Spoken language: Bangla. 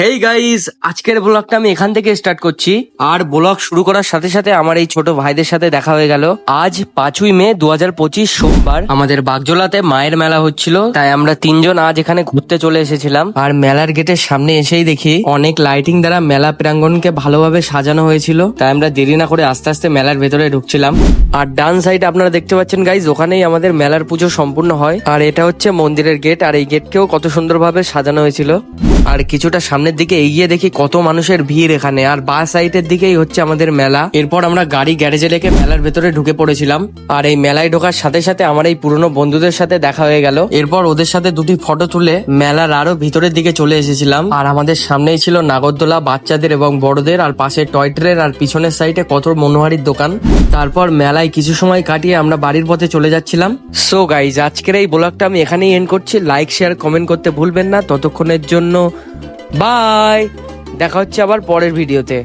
হেই গাইস, আজকের ব্লগটা আমি এখান থেকে স্টার্ট করছি। আর ব্লগ শুরু করার সাথে সাথে আমার এই ছোট ভাইদের সাথে দেখা হয়ে গেল। আজ 5ই মে 2025 সোমবার আমাদের বাগজোলাতে মায়ের মেলা হচ্ছিল, তাই আমরা তিনজন আজ এখানে ঘুরতে চলে এসেছিলাম। আর মেলার গেটের সামনে এসেই দেখি অনেক লাইটিং দ্বারা মেলা প্রাঙ্গণকে ভালোভাবে সাজানো হয়েছিল, তাই আমরা দেরি না করে আস্তে আস্তে মেলার ভেতরে ঢুকছিলাম। আর ডান সাইড আপনারা দেখতে পাচ্ছেন গাইস, ওখানেই আমাদের মেলার পুজো সম্পূর্ণ হয়। আর এটা হচ্ছে মন্দিরের গেট, আর এই গেটকেও কত সুন্দরভাবে সাজানো হয়েছিল। আর কিছুটা সামনের দিকে এগিয়ে দেখি কত মানুষের ভিড় এখানে, আর বা সাইডের দিকেই হচ্ছে আমাদের মেলা। এরপর আমরা গাড়ি গ্যারেজে রেখে মেলার ভেতরে ঢুকে পড়েছিলাম। আর এই মেলায় ঢোকার সাথে সাথে আমার এই পুরনো বন্ধুদের সাথে দেখা হয়ে গেল। এরপর ওদের সাথে দুটি ফটো তুলে মেলার আরো ভিতরের দিকে চলে এসেছিলাম। আর আমাদের সামনেই ছিল নাগরদোলা বাচ্চাদের এবং বড়দের, আর পাশে টয় ট্রেন, আর পিছনের সাইডে কত মনোহারীর দোকান। তারপর মেলায় কিছু সময় কাটিয়ে আমরা বাড়ির পথে চলে যাচ্ছিলাম। সো গাইজ, আজকের এই ব্লগটা আমি এখানেই এন্ড করছি। লাইক শেয়ার কমেন্ট করতে ভুলবেন না। ততক্ষণের জন্য বাই, দেখা হচ্ছে আবার পরের ভিডিওতে।